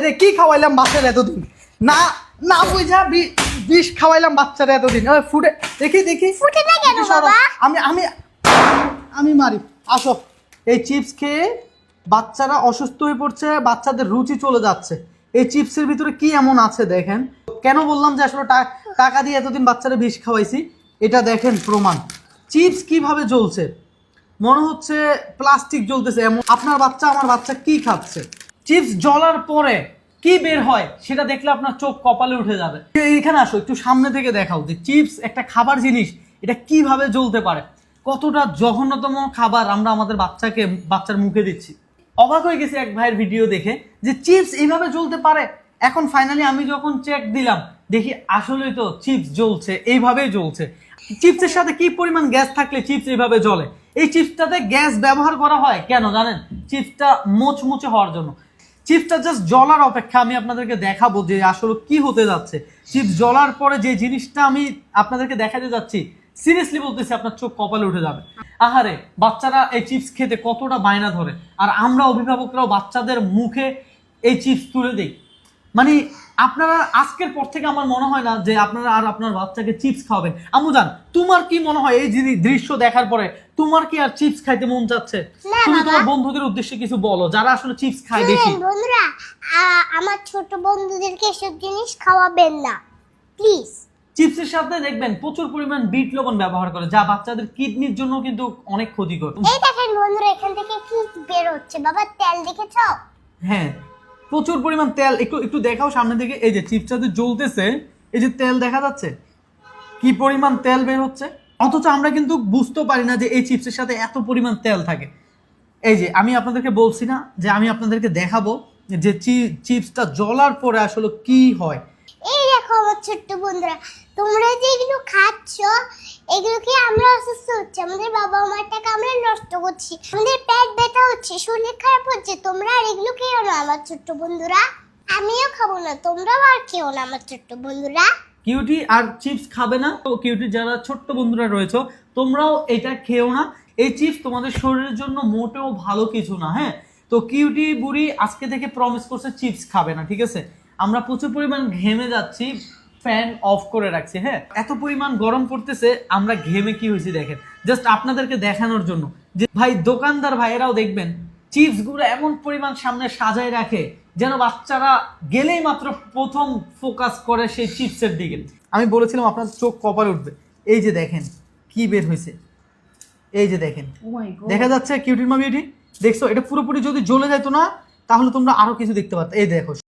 রে কি খাওয়াইলাম বাচ্চারা এতদিন, না না বুঝা বিষ খাওয়াইলাম বাচ্চারা এতদিন। ফুটে দেখি দেখি ফুটে না কেন বাবা? আমি আমি আমি মারি। আসো, এই চিপস খেয়ে বাচ্চারা অসুস্থ হয়ে পড়ছে, বাচ্চাদের রুচি চলে যাচ্ছে। এই চিপসের ভিতরে কি এমন আছে দেখেন। কেন বললাম যে আসলে টাকা দিয়ে এতদিন বাচ্চারা বিষ খাওয়াইছি, এটা দেখেন প্রমাণ। চিপস কিভাবে জ্বলছে, মনে হচ্ছে প্লাস্টিক জ্বলতেছে এমন। আপনার বাচ্চা আমার বাচ্চা কি খাচ্ছে, চিপস জ্বলার পরে কি বের হয় সেটা দেখলে আপনার চোখ কপালে উঠে যাবে। এইখানে আসো, একটু সামনে থেকে দেখাও যে চিপস একটা খাবার জিনিস, এটা কিভাবে জ্বলতে পারে। কতটা জঘন্যতম খাবার আমরা আমাদের বাচ্চার মুখে দিচ্ছি। অবাক হয়ে গেছি এক ভাইয়ের ভিডিও দেখে যে চিপস এইভাবে জ্বলতে পারে। এখন ফাইনালি আমি যখন চেক দিলাম, দেখি আসলেই তো চিপস জ্বলছে, এইভাবেই জ্বলছে। চিপসের সাথে কি পরিমাণ গ্যাস থাকলে চিপস এইভাবে জ্বলে। এই চিপসটাতে গ্যাস ব্যবহার করা হয় কেন জানেন? চিপসটা মোচমুচে হওয়ার জন্য। চিপসটা জাস্ট জ্বলার অপেক্ষা। আমি আপনাদেরকে দেখাবো যে আসলে কি হতে যাচ্ছে। চিপস জ্বলার পরে যে জিনিসটা আমি আপনাদেরকে দেখাতে যাচ্ছি, সিরিয়াসলি বলতেছি আপনার চোখ কপালে উঠে যাবে। আহারে, বাচ্চারা এই চিপস খেতে কতটা বায়না ধরে, আর আমরা অভিভাবকরাও বাচ্চাদের মুখে এই চিপস তুলে দিই। মানে আপনারা আজকের পর থেকে আমার মনে হয় না যে আপনারা আর আপনার বাচ্চাকে চিপস খাওয়াবেন। আম্মু জান, তোমার কি মনে হয় এই দৃশ্য দেখার পরে তোমার কি আর চিপস খাইতে মন চাচ্ছে? তুমি তোমার বন্ধুদের উদ্দেশ্যে কিছু বলো যারা আসলে চিপস খায় বেশি। বন্ধুরা, আমার ছোট বন্ধুদেরকে এসব জিনিস খাওয়াবেন না প্লিজ। চিপসের সাথে দেখবেন প্রচুর পরিমাণ বিট লবণ ব্যবহার করে, যা বাচ্চাদের কিডনির জন্য কিন্তু অনেক ক্ষতিকর। এই দেখেন বন্ধুরা, এখান থেকে কি বের হচ্ছে বাবা, তেল দেখেছো? হ্যাঁ, প্রচুর পরিমাণ তেল। একটু দেখাও সামনে থেকে। এই যে চিপসটা জ্বলতেছে, এই যে তেল দেখা যাচ্ছে, কি পরিমাণ তেল বের হচ্ছে। অথচ আমরা কিন্তু বুঝতে পারি না যে এই চিপসের সাথে এত পরিমাণ তেল থাকে। এই যে আমি আপনাদেরকে বলছি না যে আমি আপনাদেরকে দেখাবো যে চিপসটা জ্বলার পরে আসলে কি হয়। এই দেখো আমার ছোট্ট বন্ধুরা, তোমরা যে এগুলো খাচ্ছ, এগুলো কি আমরা অসুস্থ হচ্ছে, আমাদের বাবা মার টাকা আমরা নষ্ট করছি, আমাদের পেট ব্যথা হচ্ছে, শরীর খারাপ হচ্ছে। তোমরা আর এগুলো খেও না আমার ছোট্ট বন্ধুরা। আমিও খাবো না, তোমরাও আর খেও না আমার ছোট্ট বন্ধুরা। কিউটি আর চিপস খাবে না তো কিউটি যারা ছোট্ট বন্ধুরা রয়েছে, তোমরাও এটা খেও না। এই চিপস তোমাদের শরীরের জন্য মোটেও ভালো কিছু না। হ্যাঁ, তো কিউটি বুড়ি আজকে থেকে প্রমিস করছে চিপস খাবে না, ঠিক আছে? আমরা প্রচুর পরিমাণ ঘেমে যাচ্ছি, ফ্যান অফ করে রাখছি। হ্যাঁ, এত পরিমাণ গরম পড়তেছে, আমরা ঘেমে কি হয়েছি দেখেন, জাস্ট আপনাদেরকে দেখানোর জন্য যে ভাই দোকানদার ভাইয়েরাও দেখবেন চিপস গুলো এমন পরিমাণ সামনে সাজায় রাখে যেন বাচ্চারা গেলেই মাত্র প্রথম ফোকাস করে সেই চিপসের দিকে। আমি বলেছিলাম আপনার চোখ কপালে উঠবে। এই যে দেখেন কি বের হয়েছে, এই যে দেখেন, দেখা যাচ্ছে কিউটির মা বিউটি, দেখছো? এটা পুরোপুরি যদি জ্বলে যেত না তাহলে তোমরা আরো কিছু দেখতে পারতো। এই দেখো।